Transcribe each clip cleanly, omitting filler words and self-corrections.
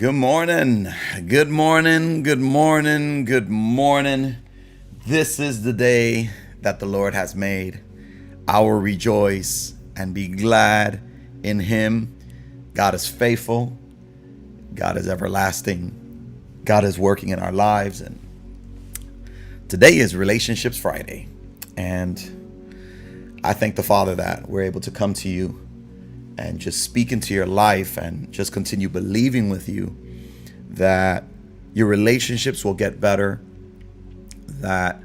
Good morning. Good morning. Good morning. Good morning. This is the day that the Lord has made. I will rejoice and be glad in Him. God is faithful. God is everlasting. God is working in our lives. And today is Relationships Friday. And I thank the Father that we're able to come to you and just speak into your life and just continue believing with you that your relationships will get better, that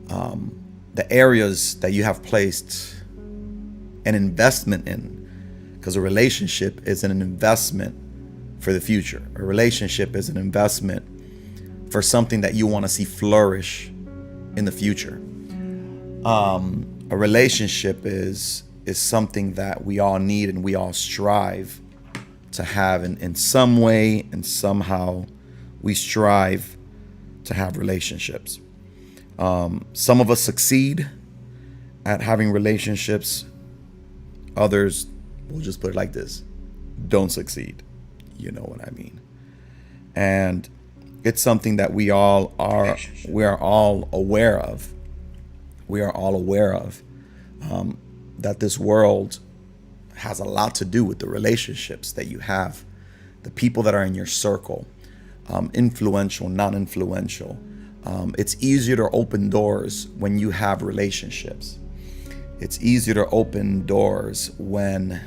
the areas that you have placed an investment in, because a relationship is an investment for the future. A relationship is an investment for something that you want to see flourish in the future. A relationship is something that we all need and we all strive to have in some way and somehow. We strive to have relationships. Some of us succeed at having relationships. Others, we'll just put it like this, don't succeed. You know what I mean? And it's something that we are all aware of. We are all aware of. That this world has a lot to do with the relationships that you have, the people that are in your circle, influential, non-influential. It's easier to open doors when you have relationships. It's easier to open doors when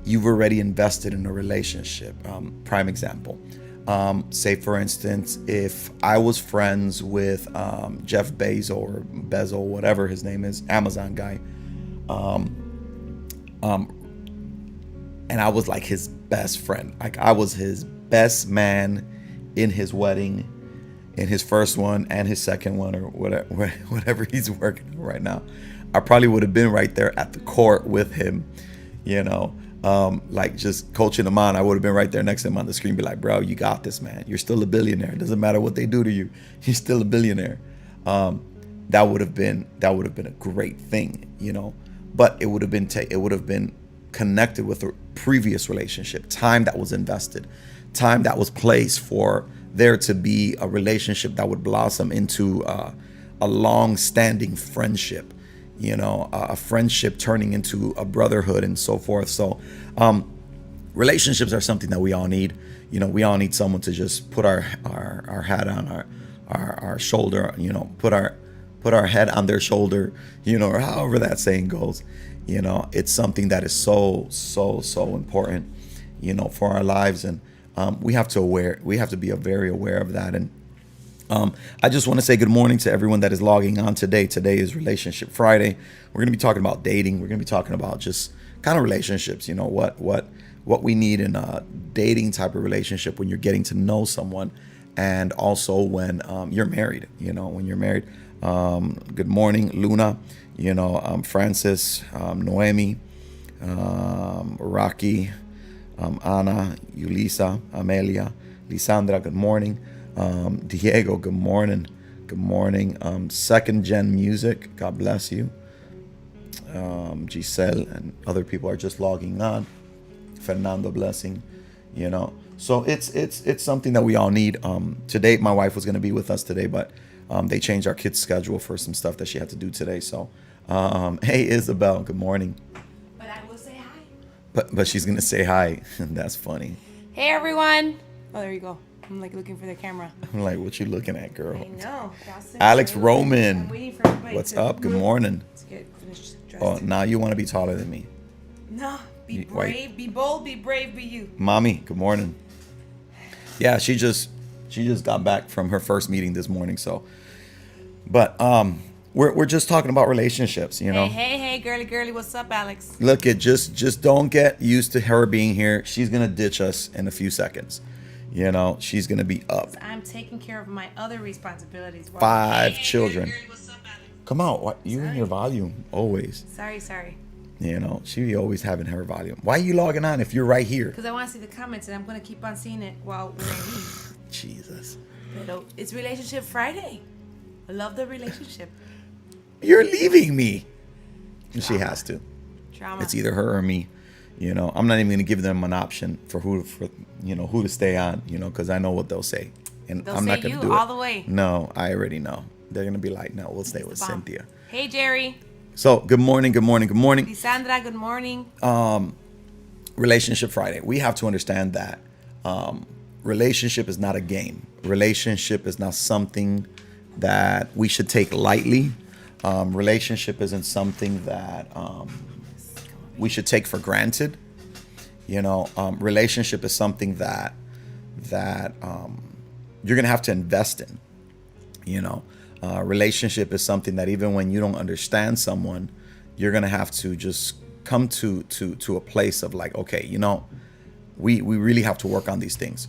you've already invested in a relationship. Prime example. Say, for instance, if I was friends with Jeff Bezos or Bezos, whatever his name is, Amazon guy, and I was like his best friend. Like I was his best man in his wedding, in his first one and his second one, or whatever he's working on right now. I probably would have been right there at the court with him, like just coaching him on. I would have been right there next to him on the screen, be like, bro, you got this, man. You're still a billionaire. It doesn't matter what they do to you. You're still a billionaire. That would have been a great thing, but it would have been connected with a previous relationship, time that was invested, time that was placed for there to be a relationship that would blossom into a long-standing friendship, a friendship turning into a brotherhood and so forth. So relationships are something that we all need. We all need someone to just put our hat on our shoulder, put our head on their shoulder, or however that saying goes. It's something that is so important, for our lives. And we have to be very aware of that. And I just want to say good morning to everyone that is logging on today. Today is Relationship Friday. We're going to be talking about dating. We're going to be talking about just kind of relationships, what we need in a dating type of relationship when you're getting to know someone, and also when you're married, when you're married. Good morning, Luna, Francis, Noemi, Rocky, Ana, Yulisa, Amelia, Lisandra, good morning. Diego, good morning. Good morning. Second Gen Music, God bless you. Giselle and other people are just logging on. Fernando, blessing, So it's something that we all need. Today, my wife was going to be with us today, but they changed our kids' schedule for some stuff that she had to do today. So, hey, Isabel, good morning. But I will say hi. But she's going to say hi. That's funny. Hey, everyone. Oh, there you go. I'm like looking for the camera. I'm like, what you looking at, girl? I know. Alex Roman. I'm waiting for everybody. What's up? Good morning. Let's get finished dressed. Oh, now you want to be taller than me. No. Be brave. Be bold. Be brave. Be you. Mommy, good morning. Yeah, she just got back from her first meeting this morning. So, but we're just talking about relationships, Hey, girly, what's up, Alex? Look, just don't get used to her being here. She's gonna ditch us in a few seconds. She's gonna be up. I'm taking care of my other responsibilities. 5 children. Girly, what's up, Alex? Come on, what you in your volume always? Sorry. She be always having her volume. Why are you logging on if you're right here? Because I want to see the comments, and I'm going to keep on seeing it while we leave. Jesus. But it's Relationship Friday. I love the relationship. You're leaving me. She has to. Drama. It's either her or me. You know, I'm not even going to give them an option for who to stay on, because I know what they'll say. And They'll I'm say not going you to do all it. the way. No, I already know. They're going to be like, no, we'll stay with Bomb. Cynthia. Hey, Jerry. So, good morning. Lisandra, good morning. Relationship Friday. We have to understand that relationship is not a game. Relationship is not something that we should take lightly. Relationship isn't something that we should take for granted. Relationship is something that you're gonna have to invest in. Relationship is something that even when you don't understand someone, you're gonna have to just come to a place of like, okay, we really have to work on these things.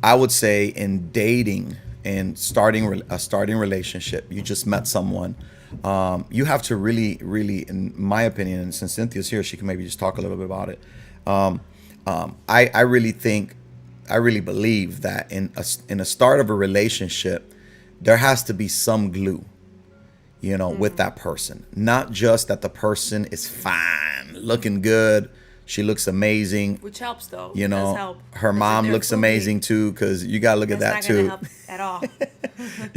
I would say in dating and starting a relationship, you just met someone. You have to really, in my opinion, and since Cynthia's here, she can maybe just talk a little bit about it. I really believe that in a start of a relationship, there has to be some glue, with that person. Not just that the person is fine, looking good. She looks amazing. Which helps, though. It does help. Her mom looks amazing too, because you gotta look at that too. That's not gonna help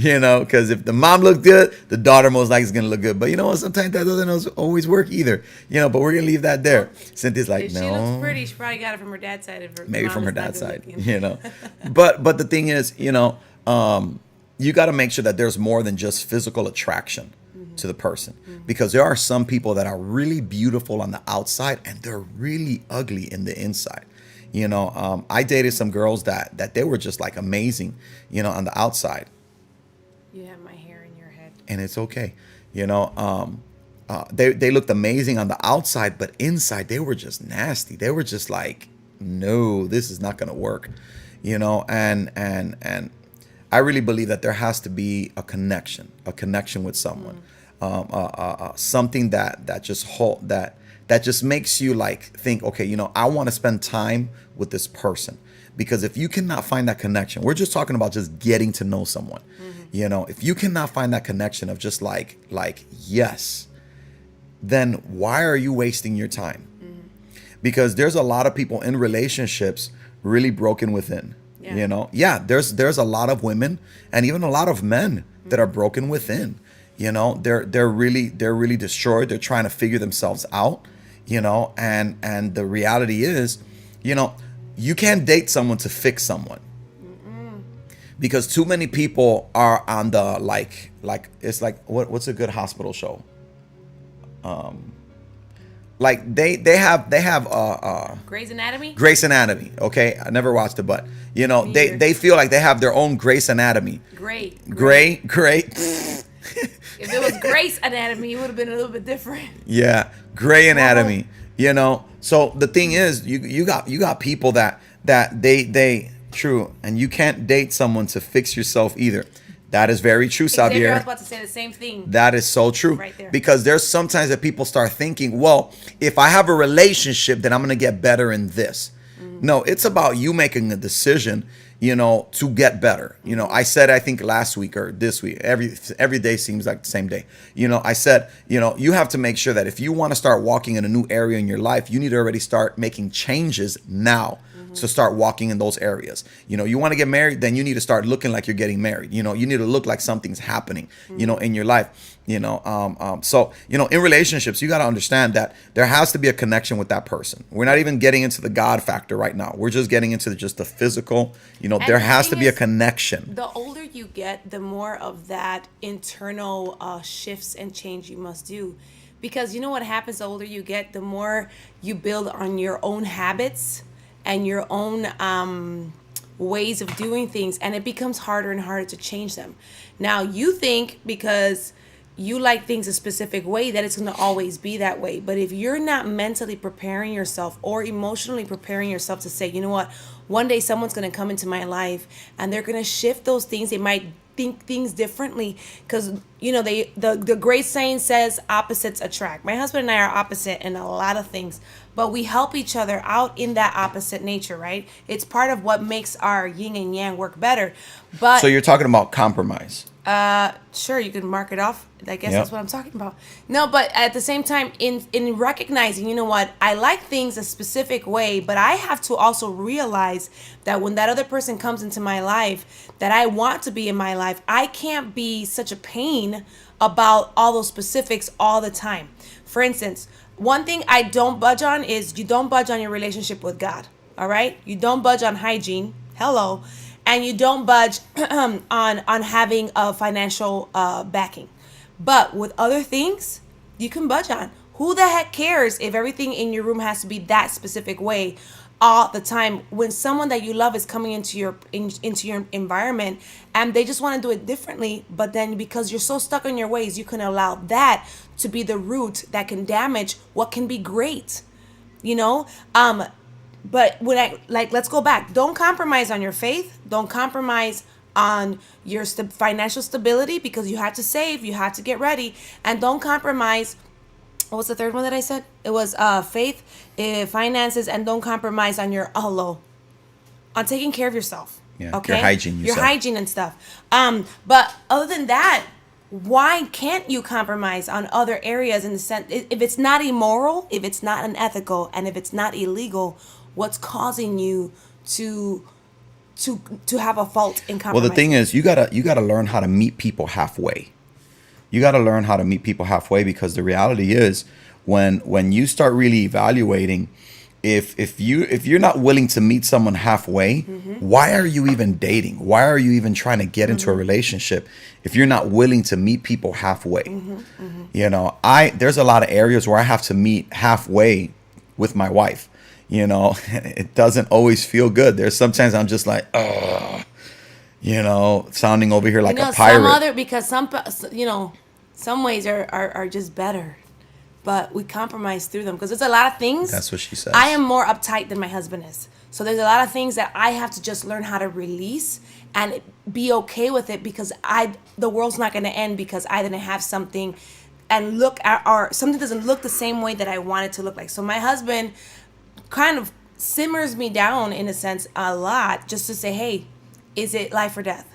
at all. Because if the mom looked good, the daughter most likely is gonna look good. But you know what? Sometimes that doesn't always work either. But we're gonna leave that there. Cynthia's like, if no. She looks pretty. She probably got it from her dad's side. Maybe from her dad's side. But the thing is, you got to make sure that there's more than just physical attraction to the person, because there are some people that are really beautiful on the outside and they're really ugly in the inside. I dated some girls that they were just like amazing, on the outside. You have my hair in your head, and it's okay. They looked amazing on the outside, but inside they were just nasty. They were just like, no, this is not gonna work. And I really believe that there has to be a connection with someone. Something that just makes you like think, okay, I want to spend time with this person. Because if you cannot find that connection, we're just talking about just getting to know someone. If you cannot find that connection of just like yes, then why are you wasting your time? Because there's a lot of people in relationships really broken within. There's a lot of women and even a lot of men that are broken within. They're really destroyed. They're trying to figure themselves out, and the reality is, you can't date someone to fix someone. Because too many people are on the like it's like what's a good hospital show? Like they have Grey's Anatomy. Grey's Anatomy. Okay, I never watched it, but they feel like they have their own Grey's Anatomy. Great. If it was Grey's Anatomy, it would have been a little bit different. Yeah, Grey Anatomy. So the thing is, you got people that they true, and you can't date someone to fix yourself either. That is very true, Xavier. I was about to say the same thing. That is so true. Right there. Because there's sometimes that people start thinking, well, if I have a relationship, then I'm going to get better in this. No, it's about you making a decision, to get better. I said, I think last week or this week, every day seems like the same day. I said, you have to make sure that if you want to start walking in a new area in your life, you need to already start making changes now. To start walking in those areas. You want to get married, then you need to start looking like you're getting married. You need to look like something's happening, in your life. So, in relationships, you got to understand that there has to be a connection with that person. We're not even getting into the God factor right now. We're just getting into just the physical, there has to be a connection. The older you get, the more of that internal shifts and change you must do. Because what happens, the older you get, the more you build on your own habits and your own ways of doing things, and it becomes harder and harder to change them. Now, you think because you like things a specific way that it's going to always be that way. But if you're not mentally preparing yourself or emotionally preparing yourself to say, what, one day someone's going to come into my life and they're going to shift those things. They might think things differently because the great saying says opposites attract. My husband and I are opposite in a lot of things, but we help each other out in that opposite nature, right? It's part of what makes our yin and yang work better. But so you're talking about compromise. Sure, you can mark it off. I guess Yep. that's what I'm talking about. No, but at the same time, in recognizing, you know what, I like things a specific way, but I have to also realize that when that other person comes into my life, that I want to be in my life, I can't be such a pain about all those specifics all the time. For instance, one thing I don't budge on is you don't budge on your relationship with God. All right, you don't budge on hygiene. Hello. And you don't budge on having a financial backing. But with other things, you can budge on. Who the heck cares if everything in your room has to be that specific way all the time when someone that you love is coming into your environment and they just want to do it differently, but then because you're so stuck in your ways, you can allow that to be the root that can damage what can be great. You know? But when let's go back. Don't compromise on your faith. Don't compromise on your financial stability because you have to save, you have to get ready, and don't compromise. What was the third one that I said? It was faith, finances, and don't compromise on your on taking care of yourself. Yeah, Okay, your hygiene. your hygiene and stuff. But other than that, why can't you compromise on other areas in the sense if it's not immoral, if it's not unethical, and if it's not illegal? What's causing you to have a fault in compromise? Well, the thing is, you gotta learn how to meet people halfway. You gotta learn how to meet people halfway because the reality is, when you start really evaluating, if you're not willing to meet someone halfway, why are you even dating? Why are you even trying to get into a relationship if you're not willing to meet people halfway? You know, there's a lot of areas where I have to meet halfway with my wife. You know, it doesn't always feel good. There's sometimes I'm just like, you know, sounding over here like a pirate. Because some ways are just better, but we compromise through them because there's a lot of things. That's what she says. I am more uptight than my husband is. So there's a lot of things that I have to just learn how to release and be okay with it because the world's not going to end because I didn't have something and something doesn't look the same way that I want it to look like. So my husband kind of simmers me down in a sense a lot just to say, hey, is it life or death?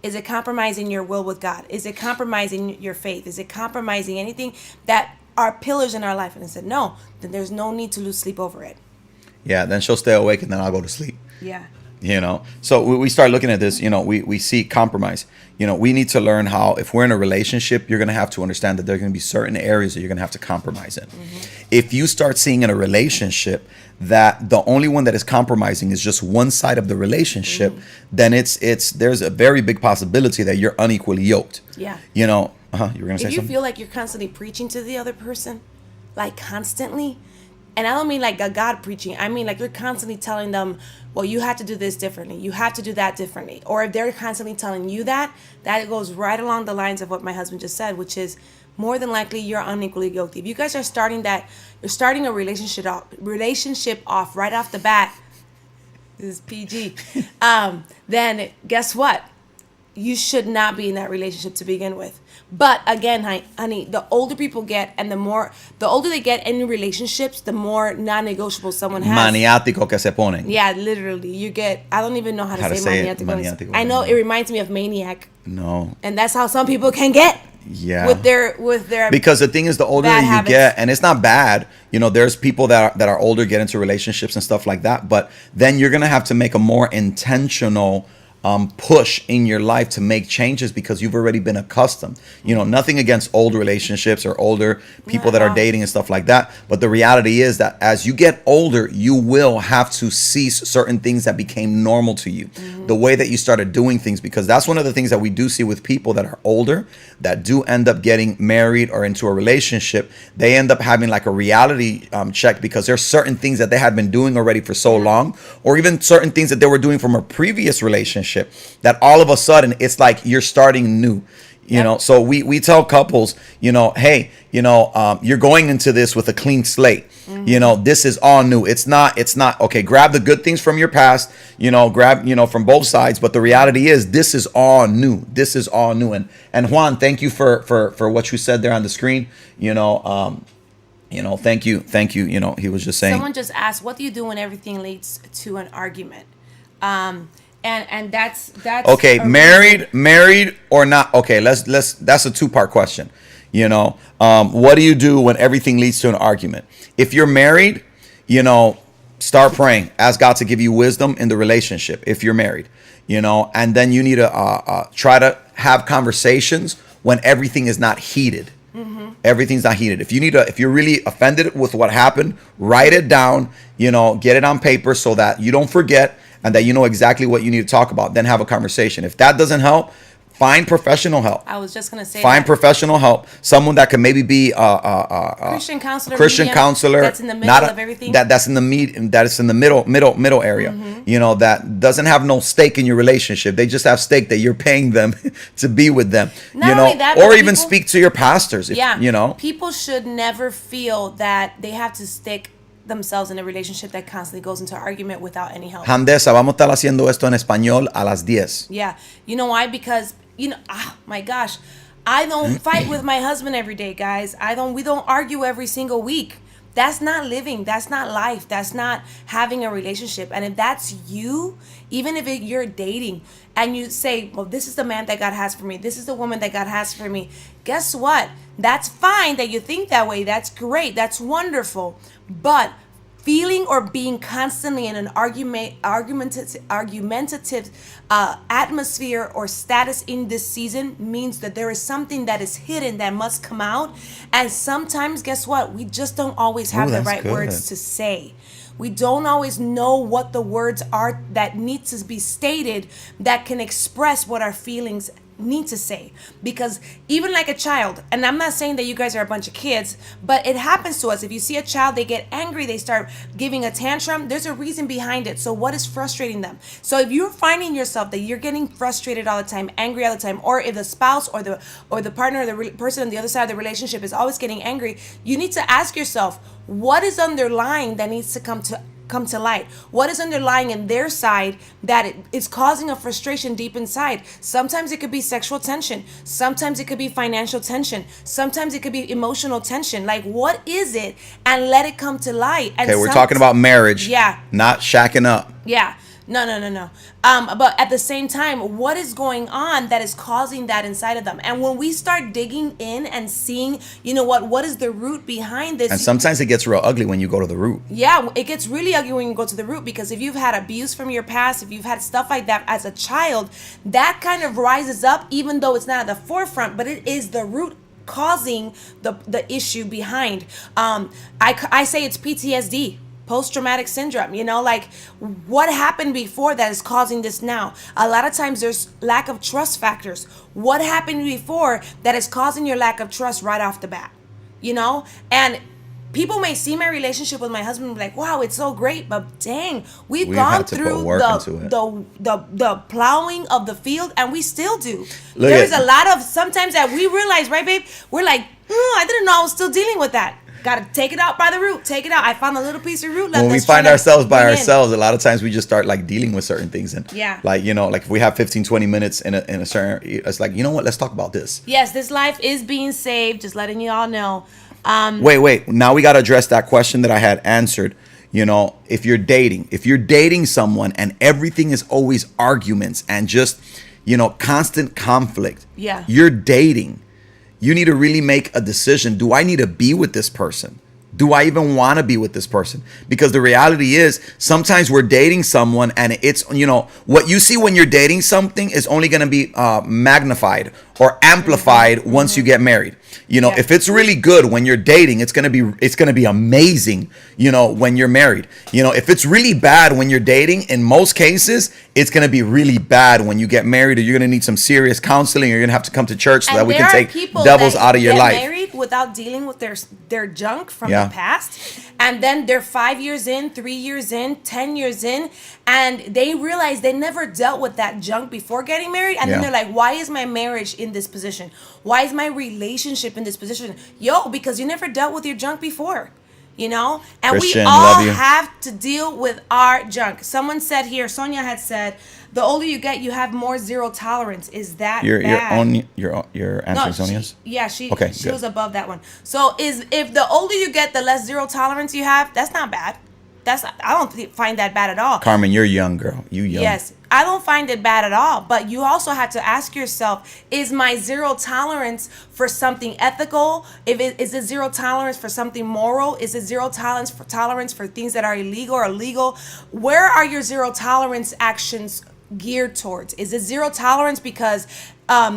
Is it compromising your will with God? Is it compromising your faith? Is it compromising anything that are pillars in our life? And I said, no, then there's no need to lose sleep over it. Yeah, then she'll stay awake and then I'll go to sleep. Yeah. You know, so we start looking at this, you know, we see compromise. You know, we need to learn how, if we're in a relationship, you're going to have to understand that there are going to be certain areas that you're going to have to compromise in. If you start seeing in a relationship that the only one that is compromising is just one side of the relationship, then there's a very big possibility that you're unequally yoked. Yeah. You know, you were going to say if something? you feel like you're constantly preaching to the other person, like constantly, and I don't mean like a God preaching. I mean like you're constantly telling them, well, you have to do this differently. You have to do that differently. Or if they're constantly telling you that goes right along the lines of what my husband just said, which is more than likely you're unequally yoked. If you guys are you're starting a relationship off right off the bat, this is PG, then guess what? You should not be in that relationship to begin with. But again, honey, the older people get and the older they get in relationships, the more non-negotiable someone has. Maniático que se ponen. Yeah, literally. You get, I don't even know how to say maniático. Maniático. I know it reminds me of maniac. No. And that's how some people can get. Yeah. With their because the thing is, the older you get, and it's not bad, you know, there's people that are older get into relationships and stuff like that, but then you're going to have to make a more intentional push in your life to make changes because you've already been accustomed. You know, nothing against old relationships or older people that are dating and stuff like that. But the reality is that as you get older, you will have to cease certain things that became normal to you. The way that you started doing things, because that's one of the things that we do see with people that are older that do end up getting married or into a relationship. They end up having like a reality check because there's certain things that they had been doing already for so long, or even certain things that they were doing from a previous relationship that all of a sudden it's like you're starting new. You know, so we tell couples, you know, hey, you know, you're going into this with a clean slate. You know, this is all new. It's not okay. Grab the good things from your past, you know, from both sides. But the reality is this is all new. This is all new. And Juan, thank you for what you said there on the screen. You know, thank you. You know, he was just saying. Someone just asked, what do you do when everything leads to an argument? And that's Okay, a married or not? Okay, let's that's a two-part question. What do you do when everything leads to an argument? If you're married, start praying. Ask God to give you wisdom in the relationship if you're married. And then you need to try to have conversations when everything is not heated. Everything's not heated. If you're really offended with what happened, write it down, get it on paper so that you don't forget and that you know exactly what you need to talk about. Then have a conversation. If that doesn't help, find professional help. I was just gonna say find that. professional help. Someone that can maybe be Christian counselor. Christian medium, counselor. That's in the middle of everything. That's in the that is in the middle area. That doesn't have no stake in your relationship. They just have stake that you're paying them to be with them. Not only that, or but even people, speak to your pastors. People should never feel that they have to stick themselves in a relationship that constantly goes into argument without any help. Handesa, vamos a estar haciendo esto en español a las 10. Yeah. You know why? Because, my gosh, I don't fight with my husband every day, guys. We don't argue every single week. That's not living. That's not life. That's not having a relationship. And if that's you, even if you're dating and you say, well, this is the man that God has for me, this is the woman that God has for me, guess what? That's fine that you think that way. That's great. That's wonderful. But feeling or being constantly in an argumentative atmosphere or status in this season means that there is something that is hidden that must come out. And sometimes, guess what? We just don't always have the right words to say. We don't always know what the words are that need to be stated that can express what our feelings need to say. Because even like a child, and I'm not saying that you guys are a bunch of kids, but it happens to us. If you see a child, they get angry, they start giving a tantrum, there's a reason behind it. So what is frustrating them? So if you're finding yourself that you're getting frustrated all the time, angry all the time, or if the spouse or the partner or the person on the other side of the relationship is always getting angry, you need to ask yourself, what is underlying that needs to come to light? What is underlying in their side that is causing a frustration deep inside? Sometimes it could be sexual tension. Sometimes it could be financial tension. Sometimes it could be emotional tension. Like, what is it? And let it come to light. And we're talking about marriage. Yeah. Not shacking up. Yeah. No. But at the same time, what is going on that is causing that inside of them? And when we start digging in and seeing, what is the root behind this? And sometimes it gets real ugly when you go to the root. Yeah, it gets really ugly when you go to the root, because if you've had abuse from your past, if you've had stuff like that as a child, that kind of rises up, even though it's not at the forefront, but it is the root causing the issue behind. I say it's PTSD. Post-traumatic syndrome, like what happened before that is causing this now? A lot of times there's lack of trust factors. What happened before that is causing your lack of trust right off the bat? And people may see my relationship with my husband and be like, wow, it's so great, but dang, we've gone through the plowing of the field, and we still do. There's a lot of sometimes that we realize, right, babe? We're like, I didn't know I was still dealing with that. Got to take it out by the root. Take it out. I found a little piece of root left. When we find ourselves by ourselves, a lot of times we just start like dealing with certain things. And like if we have 15-20 minutes in a certain, it's like, what, let's talk about this. Yes, this life is being saved. Just letting you all know. Wait. Now we got to address that question that I had answered. If you're dating someone and everything is always arguments and just, constant conflict. Yeah. You're dating. You need to really make a decision. Do I need to be with this person? Do I even want to be with this person? Because the reality is sometimes we're dating someone and it's, what you see when you're dating something is only going to be magnified or amplified once you get married. If it's really good when you're dating, it's going to be amazing, when you're married. If it's really bad when you're dating, in most cases, it's going to be really bad when you get married, or you're going to need some serious counseling, or you're going to have to come to church so that we can take devils out of your life. Married without dealing with their junk from the past, and then they're 5 years in, 3 years in, 10 years in, and they realize they never dealt with that junk before getting married, and then they're like, why is my marriage in this position? Why is my relationship in this position? Because you never dealt with your junk before. And Christian, we all have to deal with our junk. Someone said here, Sonia had said, the older you get, you have more zero tolerance. Is that bad? You're answering Sonia's? She good. was above that one. So if the older you get, the less zero tolerance you have, that's not bad. I don't find that bad at all. Carmen, you're young, girl. You young. Yes, I don't find it bad at all. But you also have to ask yourself: is my zero tolerance for something ethical? Is it zero tolerance for something moral? Is it zero tolerance for things that are illegal or legal? Where are your zero tolerance actions geared towards? Is it zero tolerance because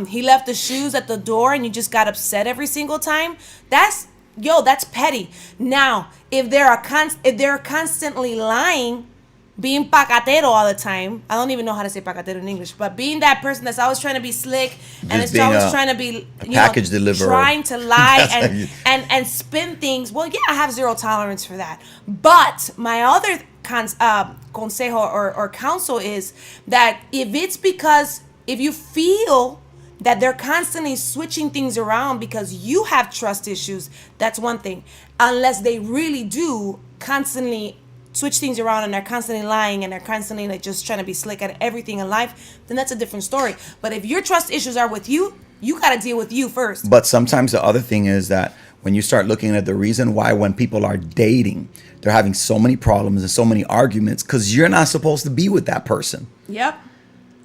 he left the shoes at the door and you just got upset every single time? That's petty. Now, if they're constantly lying, being pacatero all the time, I don't even know how to say pacatero in English, but being that person that's always trying to be slick and Just is always trying to be package deliverer, trying to lie and spin things. Well, yeah, I have zero tolerance for that. But my other consejo or counsel is that if you feel that they're constantly switching things around because you have trust issues, that's one thing. Unless they really do constantly switch things around and they're constantly lying and they're constantly like just trying to be slick at everything in life, then that's a different story. But if your trust issues are with you, you got to deal with you first. But sometimes the other thing is that when you start looking at the reason why when people are dating, they're having so many problems and so many arguments, because you're not supposed to be with that person. Yep.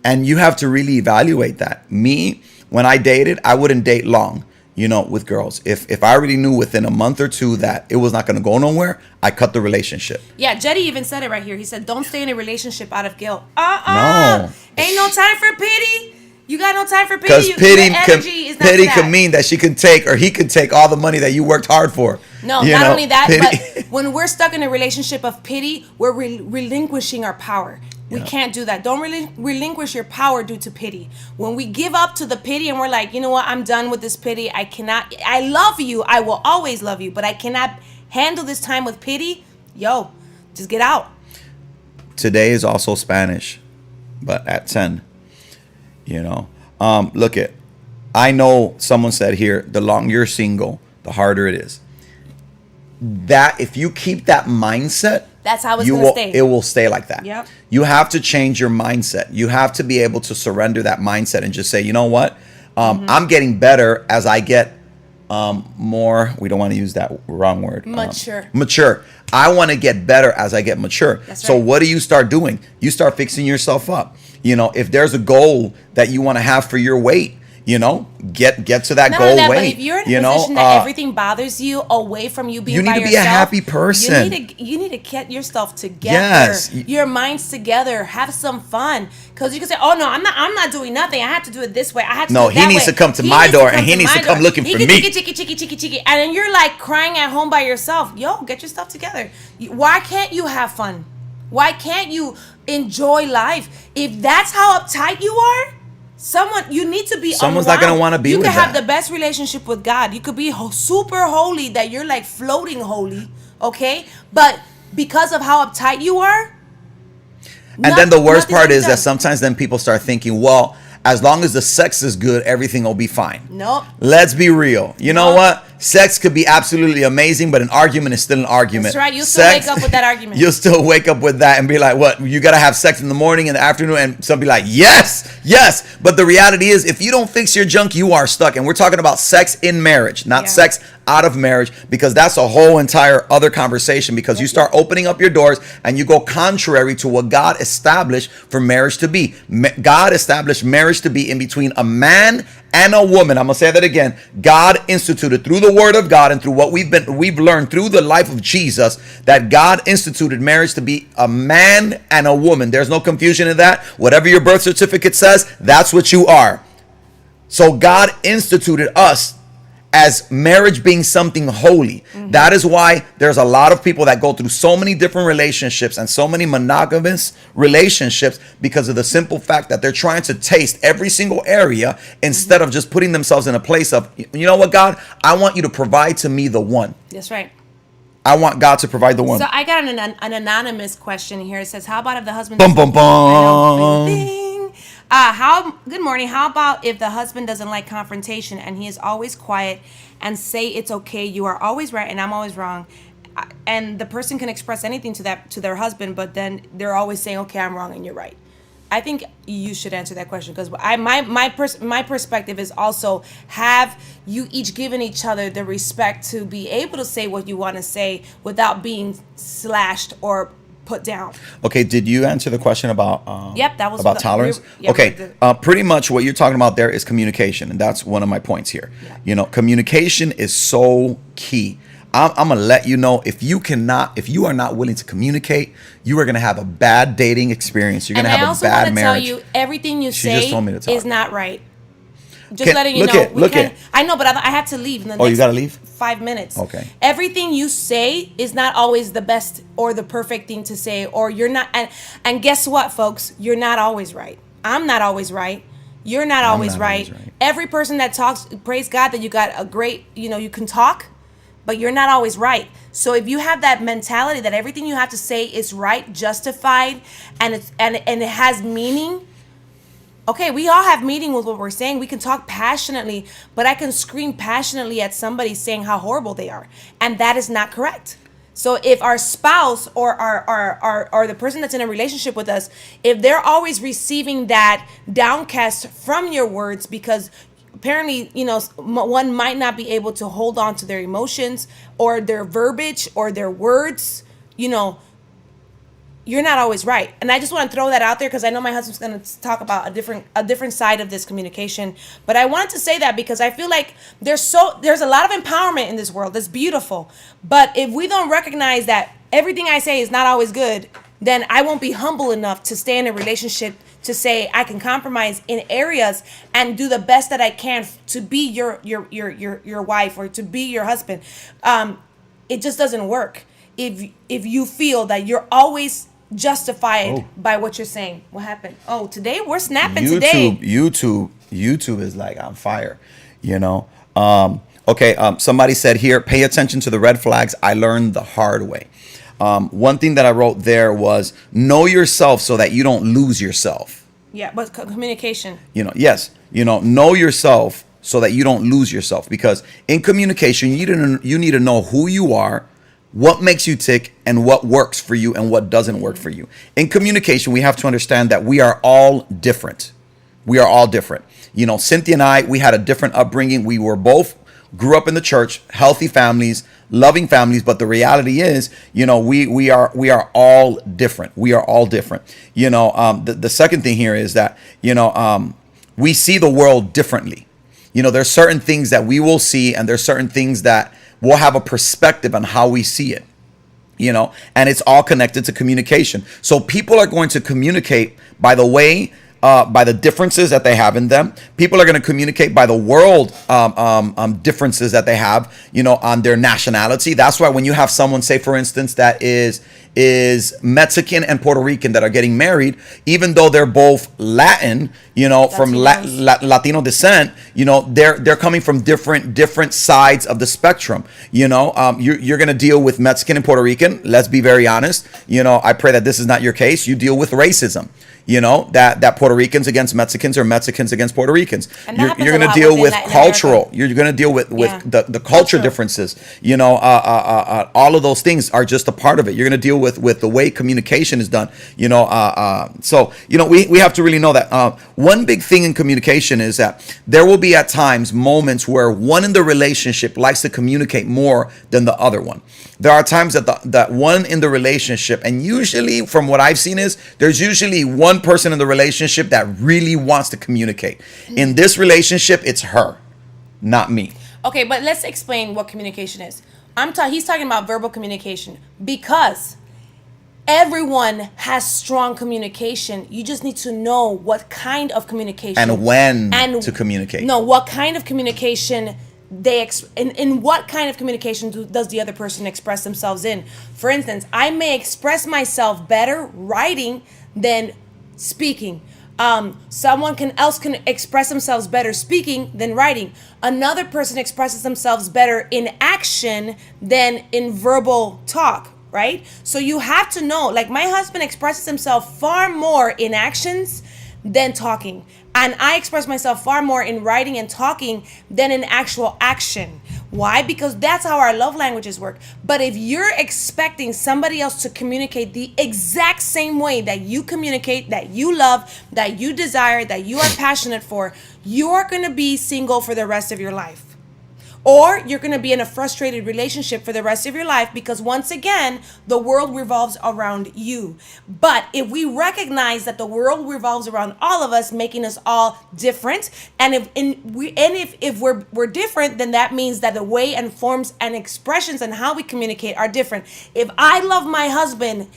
And you have to really evaluate that. Me, when I dated, I wouldn't date long, with girls. If I already knew within a month or two that it was not going to go nowhere, I cut the relationship. Yeah, Jetty even said it right here. He said, don't stay in a relationship out of guilt. No. Ain't no time for pity. You got no time for pity. Because pity can can mean that she can take or he can take all the money that you worked hard for. No, not only that, but when we're stuck in a relationship of pity, we're relinquishing our power. We can't do that. Don't really relinquish your power due to pity. When we give up to the pity and we're like, you know what, I'm done with this pity. I love you. I will always love you, but I cannot handle this time with pity. Just get out. Today is also Spanish, but at 10, I know someone said here, the longer you're single, the harder it is. That if you keep that mindset, that's how it's going to stay. It will stay like that. Yep. You have to change your mindset. You have to be able to surrender that mindset and just say, you know what? I'm getting better as I get more. We don't want to use that wrong word. Mature. I want to get better as I get mature. So what do you start doing? You start fixing yourself up. If there's a goal that you want to have for your weight, get to that goal weight. But if you're in a position that everything bothers you away from you being by yourself, you need to be a happy person. You need to get yourself together. Yes. Your minds together. Have some fun. Because you can say, oh no, I'm not doing nothing. I have to do it this way. I have to do it that way. No, he needs to come to my door and he needs to come looking for me. Chicky. And then you're like crying at home by yourself. Get your stuff together. Why can't you have fun? Why can't you enjoy life? If that's how uptight you are, you need to be. Someone's not gonna want to be with that. You can have the best relationship with God. You could be super holy, that you're like floating holy, okay? But because of how uptight you are, then the worst part is that sometimes then people start thinking, well, as long as the sex is good, everything will be fine. Nope. Let's be real. You know what? Sex could be absolutely amazing, but an argument is still an argument. That's right. You'll still wake up with that argument. You'll still wake up with that and be like, what? You got to have sex in the morning, in the afternoon, and some be like, yes. But the reality is, if you don't fix your junk, you are stuck. And we're talking about sex in marriage, not sex out of marriage, because that's a whole entire other conversation, because you start opening up your doors and you go contrary to what God established for marriage to be. God established marriage to be in between a man and a woman. I'm going to say that again. God instituted through the word of God and through what we've learned through the life of Jesus, that God instituted marriage to be a man and a woman. There's no confusion in that. Whatever your birth certificate says, that's what you are. So God instituted us as marriage being something holy. That is why there's a lot of people that go through so many different relationships and so many monogamous relationships, because of the simple fact that they're trying to taste every single area instead of just putting themselves in a place of, you know what, God, I want you to provide to me the one. That's right. I want God to provide the one. So I got an anonymous question here. It says, how about if the husband... Bum, bum, bum. Good morning. How about if the husband doesn't like confrontation and he is always quiet and say it's okay, you are always right and I'm always wrong, and the person can express anything to their husband, but then they're always saying, okay, I'm wrong and you're right. I think you should answer that question, because my perspective is also, have you each given each other the respect to be able to say what you want to say without being slashed or put down. Okay, did you answer the question about Yep, that was about tolerance? Okay, pretty much what you're talking about there is communication, and that's one of my points here. Yeah. You know, communication is so key. I'm gonna let you know, if you are not willing to communicate, you are gonna have a bad dating experience. You're gonna have a bad marriage. I also want to tell you, everything you She just say told me to talk. is not right. Just letting you know. I know, but I have to leave in the next you gotta leave? 5 minutes. Okay. Everything you say is not always the best or the perfect thing to say, or you're not. And guess what, folks? You're not always right. I'm not always right. You're not always right. Every person that talks, praise God that you got a great, you can talk, but you're not always right. So if you have that mentality that everything you have to say is right, justified, and it has meaning. Okay, we all have meaning with what we're saying. We can talk passionately, but I can scream passionately at somebody saying how horrible they are, and that is not correct. So if our spouse or our the person that's in a relationship with us, if they're always receiving that downcast from your words, because apparently, one might not be able to hold on to their emotions or their verbiage or their words, you're not always right. And I just want to throw that out there, because I know my husband's going to talk about a different side of this communication. But I wanted to say that because I feel like there's a lot of empowerment in this world. That's beautiful. But if we don't recognize that everything I say is not always good, then I won't be humble enough to stay in a relationship to say I can compromise in areas and do the best that I can to be your wife or to be your husband. It just doesn't work if you feel that you're always justified by what you're saying. What happened? Oh, today we're snapping. YouTube is like on fire, somebody said here, pay attention to the red flags. I learned the hard way. One thing that I wrote there was, know yourself so that you don't lose yourself. Yeah, but communication. Know yourself so that you don't lose yourself, because in communication, you need to know who you are, what makes you tick, and what works for you and what doesn't work for you. In communication, we have to understand that we are all different. Cynthia and I, we had a different upbringing. We were both grew up in the church, healthy families, loving families. But the reality is, we are all different. We are all different. The second thing here is that, we see the world differently. There's certain things that we will see, and there's certain things that we'll have a perspective on how we see it, and it's all connected to communication. So people are going to communicate by the way, by the differences that they have in them. People are going to communicate by the world differences that they have, on their nationality. That's why when you have someone, say for instance, that is Mexican and Puerto Rican that are getting married, even though they're both Latin, from Latino descent, they're coming from different sides of the spectrum. You're going to deal with Mexican and Puerto Rican. Let's be very honest. I pray that this is not your case. You deal with racism. That Puerto Ricans against Mexicans or Mexicans against Puerto Ricans. You're going to deal with cultural. You're going to deal with the culture differences. All of those things are just a part of it. You're going to deal with the way communication is done. So we have to really know that one big thing in communication is that there will be at times moments where one in the relationship likes to communicate more than the other one. There are times that one in the relationship, and usually from what I've seen is there's usually one person in the relationship that really wants to communicate. In this relationship, it's her, not me. Okay, but let's explain what communication is. He's talking about verbal communication, because everyone has strong communication. You just need to know what kind of communication and when to communicate. No, what kind of communication in what kind of communication does the other person express themselves in? For instance, I may express myself better writing than speaking. Someone else can express themselves better speaking than writing. Another person expresses themselves better in action than in verbal talk, right? So you have to know, like my husband expresses himself far more in actions than talking. And I express myself far more in writing and talking than in actual action. Why? Because that's how our love languages work. But if you're expecting somebody else to communicate the exact same way that you communicate, that you love, that you desire, that you are passionate for, you're going to be single for the rest of your life. Or you're going to be in a frustrated relationship for the rest of your life, because once again, the world revolves around you. But if we recognize that the world revolves around all of us, making us all different, and if we're different, then that means that the way and forms and expressions and how we communicate are different. If I love my husband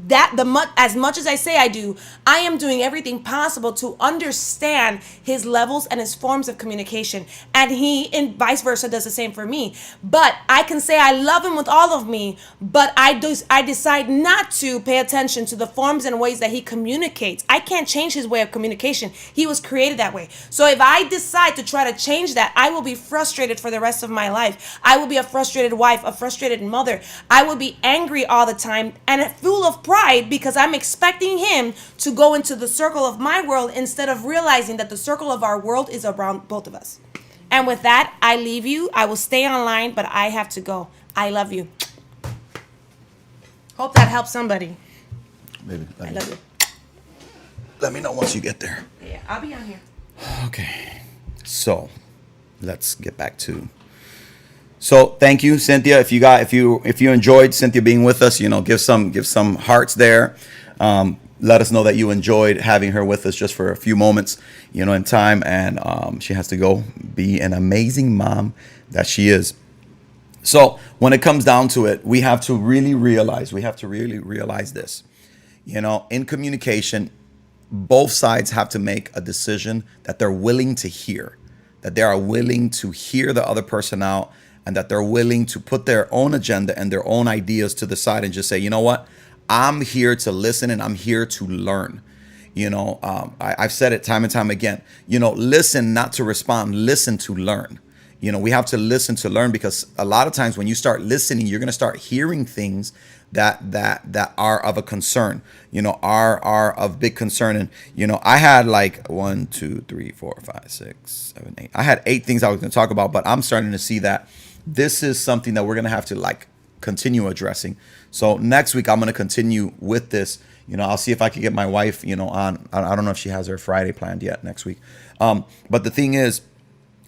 as much as I say I do, I am doing everything possible to understand his levels and his forms of communication, and he and vice versa does the same for me. But I can say I love him with all of me, but I decide not to pay attention to the forms and ways that he communicates. I can't change his way of communication. He was created that way. So if I decide to try to change that, I will be frustrated for the rest of my life. I will be a frustrated wife, a frustrated mother. I will be angry all the time and full of pride, because I'm expecting him to go into the circle of my world instead of realizing that the circle of our world is around both of us. And with that, I leave you. I will stay online, but I have to go. I love you. Hope that helps somebody. Baby, I love you. Let me know once you get there. Yeah, I'll be on here. Okay. So let's get back to. So thank you, Cynthia. If you enjoyed Cynthia being with us, give some hearts there. Let us know that you enjoyed having her with us just for a few moments, in time. And she has to go be an amazing mom that she is. So when it comes down to it, we have to really realize this. In communication, both sides have to make a decision that they're willing to hear, that they are willing to hear the other person out, and that they're willing to put their own agenda and their own ideas to the side and just say, you know what, I'm here to listen and I'm here to learn. I've said it time and time again, listen not to respond, listen to learn. We have to listen to learn, because a lot of times when you start listening, you're going to start hearing things that are of a concern, are of big concern. And, I had like 1, 2, 3, 4, 5, 6, 7, 8. I had 8 things I was going to talk about, but I'm starting to see that this is something that we're going to have to continue addressing. So next week, I'm going to continue with this. I'll see if I can get my wife, on. I don't know if she has her Friday planned yet next week. But the thing is,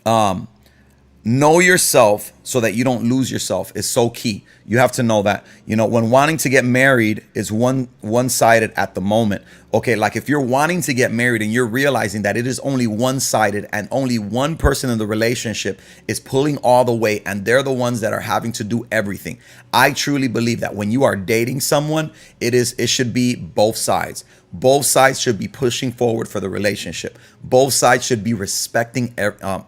know yourself so that you don't lose yourself is so key. You have to know that, when wanting to get married is one-sided at the moment. Okay, like if you're wanting to get married and you're realizing that it is only one-sided and only one person in the relationship is pulling all the weight and they're the ones that are having to do everything. I truly believe that when you are dating someone, it should be both sides. Both sides should be pushing forward for the relationship. Both sides should be respecting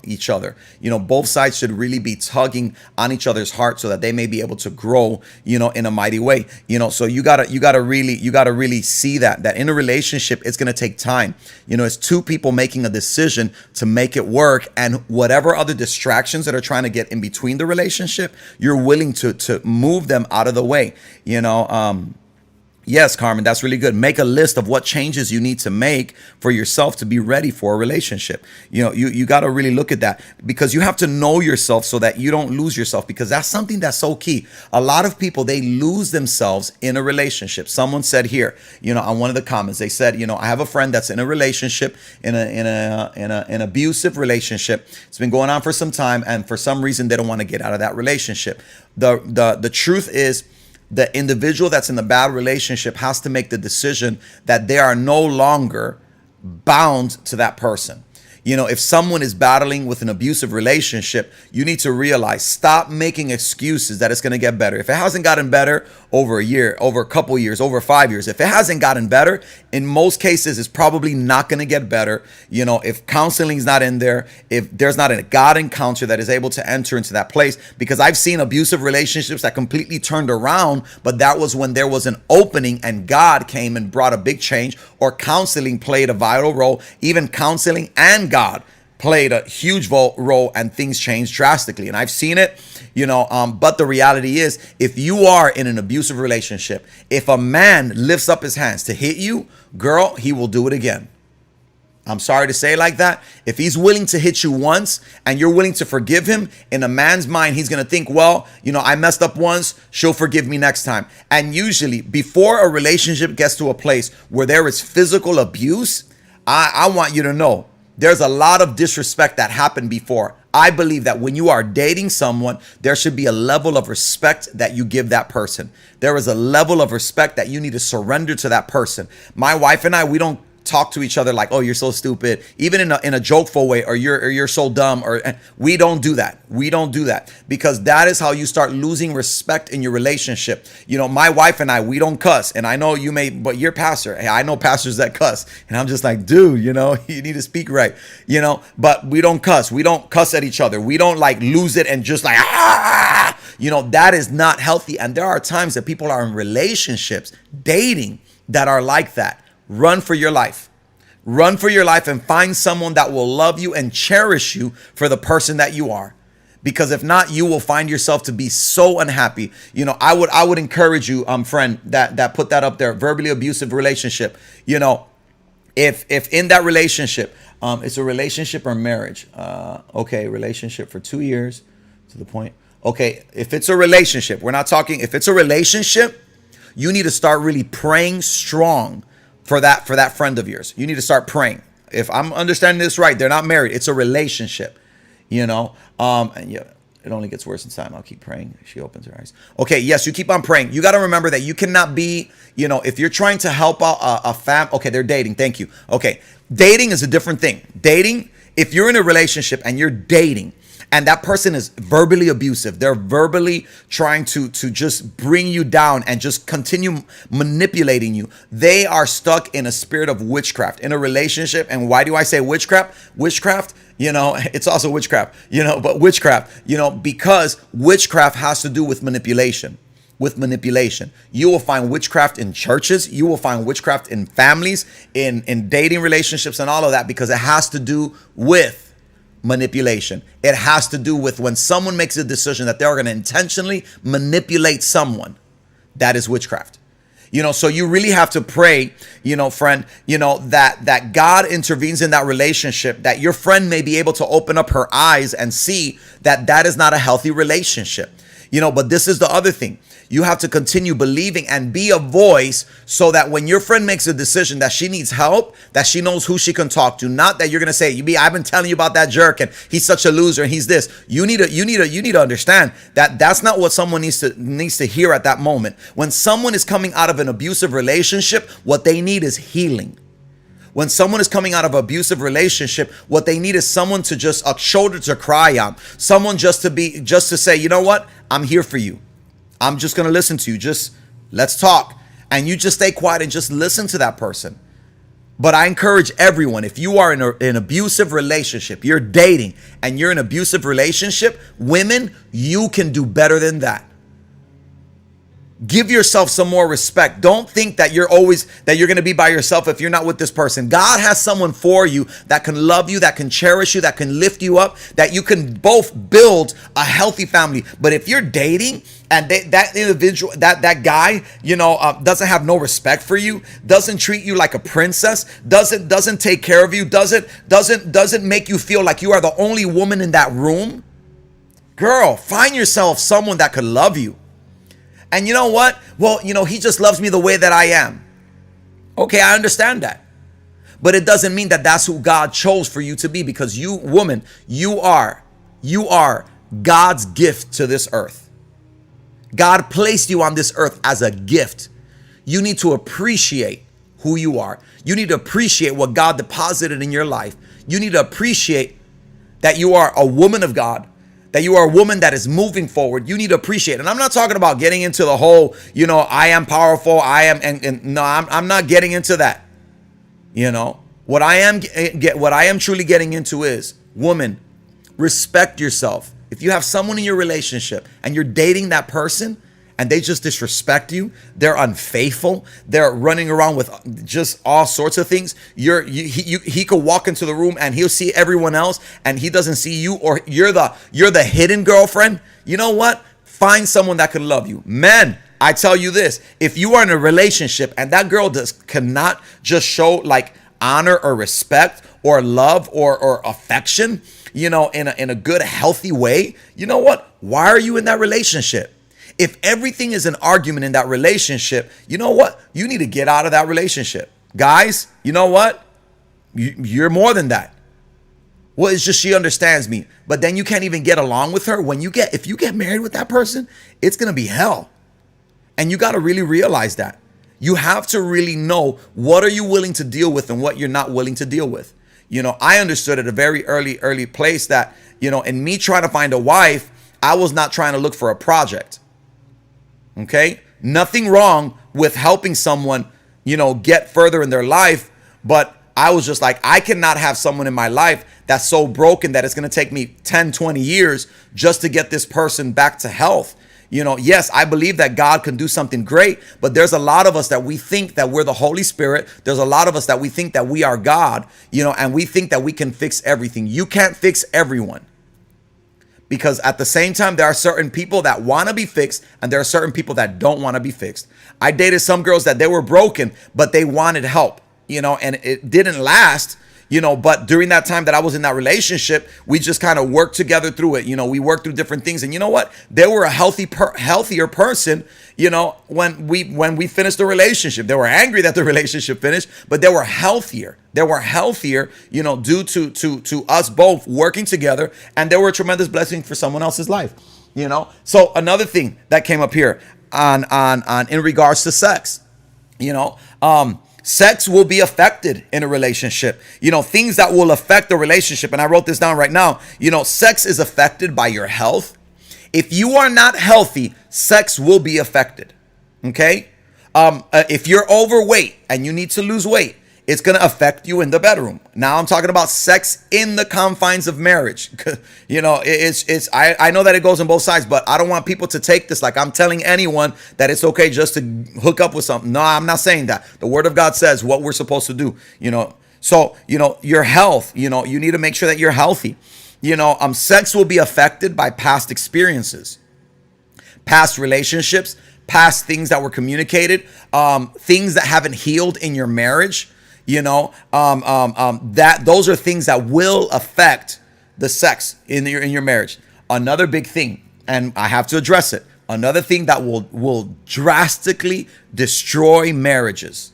each other. Both sides should really be tugging on each other's heart so that they may be able to grow, in a mighty way. So you gotta really see that in a relationship, it's gonna take time. It's two people making a decision to make it work, and whatever other distractions that are trying to get in between the relationship, you're willing to move them out of the way. Yes, Carmen, that's really good. Make a list of what changes you need to make for yourself to be ready for a relationship. You got to really look at that, because you have to know yourself so that you don't lose yourself, because that's something that's so key. A lot of people, they lose themselves in a relationship. Someone said here, on one of the comments, they said, I have a friend that's in a relationship, in an abusive relationship. It's been going on for some time, and for some reason they don't want to get out of that relationship. The truth is, the individual that's in the bad relationship has to make the decision that they are no longer bound to that person. If someone is battling with an abusive relationship, you need to realize, stop making excuses that it's going to get better. If it hasn't gotten better over a year, over a couple years, over 5 years, if it hasn't gotten better, in most cases, it's probably not going to get better. If counseling is not in there, if there's not a God encounter that is able to enter into that place, because I've seen abusive relationships that completely turned around, but that was when there was an opening and God came and brought a big change, or counseling played a vital role. Even counseling and God played a huge role, and things changed drastically. And I've seen it, but the reality is, if you are in an abusive relationship, if a man lifts up his hands to hit you, girl, he will do it again. I'm sorry to say it like that. If he's willing to hit you once and you're willing to forgive him, in a man's mind, he's going to think, well, I messed up once. She'll forgive me next time. And usually before a relationship gets to a place where there is physical abuse, I want you to know there's a lot of disrespect that happened before. I believe that when you are dating someone, there should be a level of respect that you give that person. There is a level of respect that you need to surrender to that person. My wife and I, we don't talk to each other like, oh, you're so stupid, even in a jokeful way, or you're so dumb, or we don't do that. We don't do that, because that is how you start losing respect in your relationship. My wife and I, we don't cuss, and I know you may, but you're pastor. Hey, I know pastors that cuss, and I'm just like, dude, you need to speak right, but we don't cuss. We don't cuss at each other. We don't like lose it and just like, that is not healthy. And there are times that people are in relationships, dating, that are like that. Run for your life. Run for your life and find someone that will love you and cherish you for the person that you are. Because if not, you will find yourself to be so unhappy. I would encourage you, friend, that put that up there, verbally abusive relationship. If in that relationship, it's a relationship or marriage. Okay, relationship for 2 years to the point. Okay, if it's a relationship, we're not talking, if it's a relationship, you need to start really praying strong for that friend of yours. You need to start praying. If I'm understanding this right, they're not married. It's a relationship, and yeah, it only gets worse in time. I'll keep praying. She opens her eyes. Okay, yes, you keep on praying. You got to remember that you cannot be, if you're trying to help out a fam. Okay, they're dating. Thank you. Okay, dating is a different thing. Dating, if you're in a relationship and you're dating, and that person is verbally abusive, they're verbally trying to just bring you down and just continue manipulating you, they are stuck in a spirit of witchcraft in a relationship. And why do I say witchcraft? Witchcraft, it's also witchcraft, but witchcraft, because witchcraft has to do with manipulation. You will find witchcraft in churches. You will find witchcraft in families, in dating relationships, and all of that, because it has to do with manipulation. It has to do with when someone makes a decision that they're going to intentionally manipulate someone. That is witchcraft. So you really have to pray, friend, that God intervenes in that relationship, that your friend may be able to open up her eyes and see that is not a healthy relationship. But this is the other thing. You have to continue believing and be a voice, so that when your friend makes a decision that she needs help, that she knows who she can talk to. Not that you're going to say, I've been telling you about that jerk and he's such a loser and he's this. You need to understand that that's not what someone needs to hear at that moment. When someone is coming out of an abusive relationship, what they need is healing. When someone is coming out of an abusive relationship, what they need is someone to just a shoulder to cry on. Someone just to say, you know what? I'm here for you. I'm just going to listen to you. Just let's talk. And you just stay quiet and just listen to that person. But I encourage everyone, if you are in an abusive relationship, you're dating and you're in an abusive relationship, women, you can do better than that. Give yourself some more respect. Don't think that you're going to be by yourself if you're not with this person. God has someone for you that can love you, that can cherish you, that can lift you up, that you can both build a healthy family. But if you're dating and that individual, that guy, doesn't have no respect for you, doesn't treat you like a princess, doesn't take care of you, doesn't make you feel like you are the only woman in that room, girl, find yourself someone that could love you. And you know what? Well, he just loves me the way that I am. Okay, I understand that. But it doesn't mean that that's who God chose for you to be, because you, woman, you are God's gift to this earth. God placed you on this earth as a gift. You need to appreciate who you are. You need to appreciate what God deposited in your life. You need to appreciate that you are a woman of God, that you are a woman that is moving forward. You need to appreciate. And I'm not talking about getting into the whole, I am powerful. I am, and no, I'm not getting into that. What I am truly getting into is, woman, respect yourself. If you have someone in your relationship and you're dating that person and they just disrespect you, they're unfaithful, they're running around with just all sorts of things, he could walk into the room and he'll see everyone else and he doesn't see you, or you're the hidden girlfriend. You know what? Find someone that can love you. Men, I tell you this, if you are in a relationship and that girl cannot just show like honor or respect or love or affection, in a good, healthy way, you know what? Why are you in that relationship? If everything is an argument in that relationship, you know what? You need to get out of that relationship. Guys, you know what? You're more than that. Well, it's just she understands me. But then you can't even get along with her. If you get married with that person, it's going to be hell. And you got to really realize that. You have to really know what are you willing to deal with and what you're not willing to deal with. I understood at a very early place that, in me trying to find a wife, I was not trying to look for a project. Okay? Nothing wrong with helping someone, get further in their life. But I was just like, I cannot have someone in my life that's so broken that it's going to take me 10, 20 years just to get this person back to health. Yes, I believe that God can do something great, but there's a lot of us that we think that we're the Holy Spirit. There's a lot of us that we think that we are God, and we think that we can fix everything. You can't fix everyone. Because at the same time, there are certain people that want to be fixed and there are certain people that don't want to be fixed. I dated some girls that they were broken, but they wanted help, and it didn't last. But during that time that I was in that relationship, we just kind of worked together through it. We worked through different things. And you know what? They were a healthier person, when we finished the relationship. They were angry that the relationship finished, but they were healthier. They were healthier, due to us both working together. And they were a tremendous blessing for someone else's life, So another thing that came up here on in regards to sex, sex will be affected in a relationship. Things that will affect the relationship. And I wrote this down right now. Sex is affected by your health. If you are not healthy, sex will be affected. Okay? If you're overweight and you need to lose weight, it's going to affect you in the bedroom. Now I'm talking about sex in the confines of marriage. I know that it goes on both sides, but I don't want people to take this like I'm telling anyone that it's okay just to hook up with something. No, I'm not saying that. The word of God says what we're supposed to do, So, your health, you need to make sure that you're healthy. Sex will be affected by past experiences, past relationships, past things that were communicated, things that haven't healed in your marriage. That those are things that will affect the sex in your marriage. Another big thing, and I have to address it. Another thing that will drastically destroy marriages: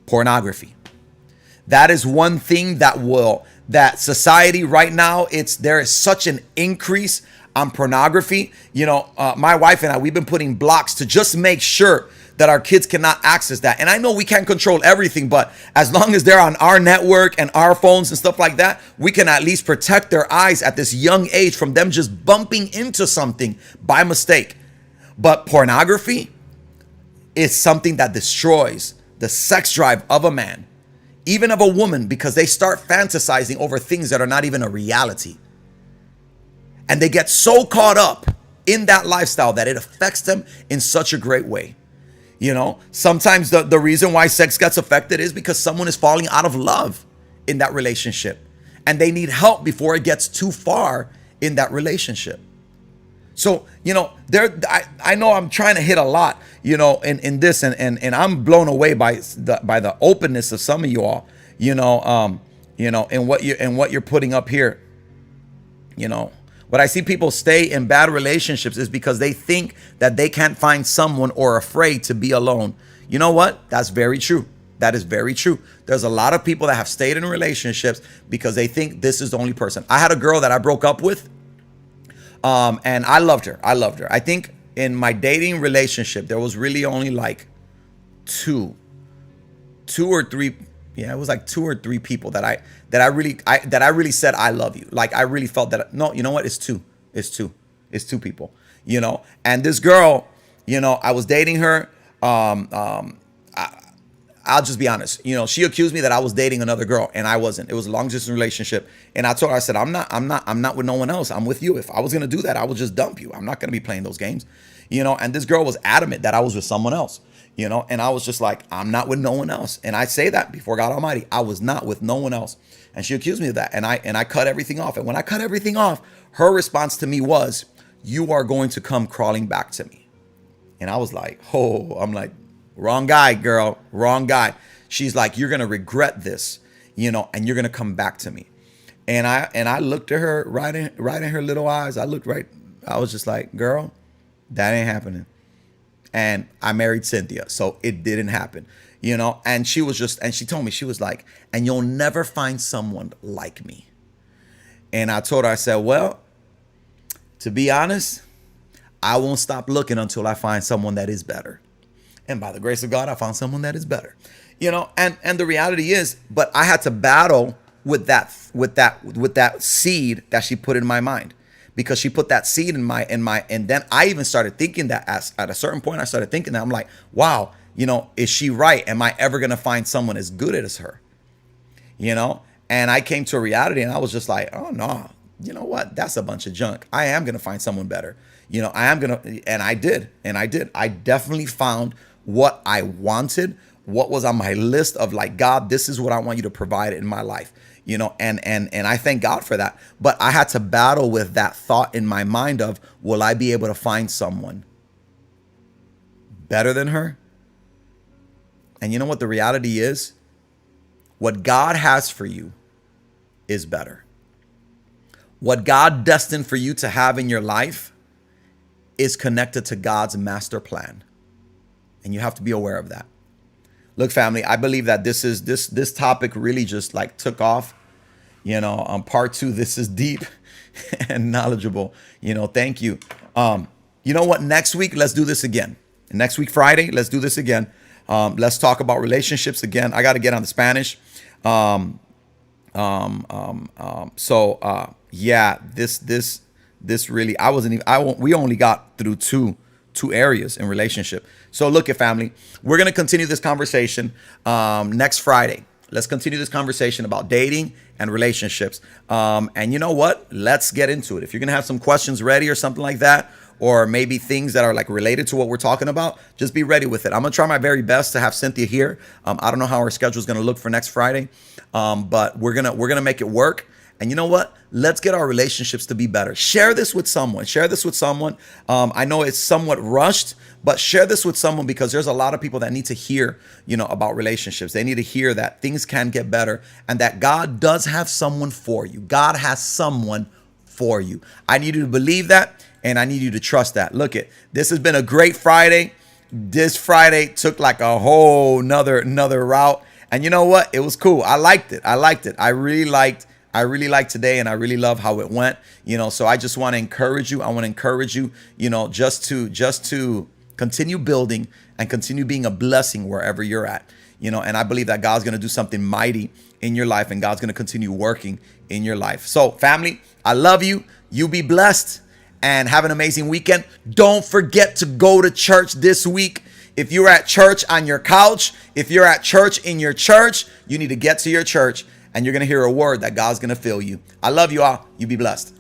pornography. That is one thing that society right now, there is such an increase on pornography. My wife and I, we've been putting blocks to just make sure that our kids cannot access that. And I know we can't control everything, but as long as they're on our network and our phones and stuff like that, we can at least protect their eyes at this young age from them just bumping into something by mistake. But pornography is something that destroys the sex drive of a man, even of a woman, because they start fantasizing over things that are not even a reality. And they get so caught up in that lifestyle that it affects them in such a great way. Sometimes the reason why sex gets affected is because someone is falling out of love in that relationship and they need help before it gets too far in that relationship. So, I know I'm trying to hit a lot, in this, and I'm blown away by the openness of some of you all, and what you're putting up here. What I see people stay in bad relationships is because they think that they can't find someone or afraid to be alone. You know what? That's very true. That is very true. There's a lot of people that have stayed in relationships because they think this is the only person. I had a girl that I broke up with, and I loved her. I think in my dating relationship, there was really only like two or three. Yeah, it was like 2 or 3 people that I really said I love you. Like I really felt that. No, you know what? It's two people. And this girl, I was dating her. I'll just be honest. She accused me that I was dating another girl, and I wasn't. It was a long distance relationship, and I told her, I said, I'm not with no one else. I'm with you. If I was gonna do that, I would just dump you. I'm not gonna be playing those games. And this girl was adamant that I was with someone else. And I was just like, I'm not with no one else. And I say that before God Almighty, I was not with no one else. And she accused me of that. And I cut everything off. And when I cut everything off, her response to me was, you are going to come crawling back to me. And I was like, I'm like, wrong guy, girl, wrong guy. she's like, you're going to regret this, and you're going to come back to me. And I looked at her right in her little eyes. I was just like, girl, that ain't happening. And I married Cynthia, so it didn't happen, and she told me, she was like, and you'll never find someone like me. And I told her, I said, well, to be honest, I won't stop looking until I find someone that is better. And by the grace of God, I found someone that is better, and the reality is, but I had to battle with that seed that she put in my mind, because she put that seed in my, and then I even started thinking that at a certain point, I started thinking that I'm like, wow, is she right? Am I ever going to find someone as good as her? And I came to a reality, and I was just like, oh no, you know what? That's a bunch of junk. I am going to find someone better. I am going to, and I did. I definitely found what I wanted, what was on my list of like, God, this is what I want you to provide in my life. And I thank God for that. But I had to battle with that thought in my mind of, will I be able to find someone better than her? And you know what the reality is? What God has for you is better. What God destined for you to have in your life is connected to God's master plan. And you have to be aware of that. Look, family, I believe that this topic really just like took off. On part 2, this is deep and knowledgeable. Thank you. You know what? Next week, let's do this again. Next week, Friday, let's do this again. Let's talk about relationships again. I got to get on the Spanish. Yeah, this really, we only got through two areas in relationship. So look at family, we're going to continue this conversation next Friday. Let's continue this conversation about dating and relationships. And you know what? Let's get into it. If you're going to have some questions ready or something like that, or maybe things that are like related to what we're talking about, just be ready with it. I'm going to try my very best to have Cynthia here. I don't know how our schedule is going to look for next Friday, but we're going to make it work. And you know what? Let's get our relationships to be better. Share this with someone. I know it's somewhat rushed, but share this with someone, because there's a lot of people that need to hear, about relationships. They need to hear that things can get better and that God does have someone for you. God has someone for you. I need you to believe that, and I need you to trust that. Look, this has been a great Friday. This Friday took like a whole another route. And you know what? It was cool. I liked it. I really liked today, and I really love how it went. So I just want to encourage you. I want to encourage you, just to continue building and continue being a blessing wherever you're at. And I believe that God's going to do something mighty in your life, and God's going to continue working in your life. So family, I love you. You be blessed and have an amazing weekend. Don't forget to go to church this week. If you're at church on your couch, if you're at church in your church, you need to get to your church, and you're going to hear a word that God's going to fill you. I love you all. You be blessed.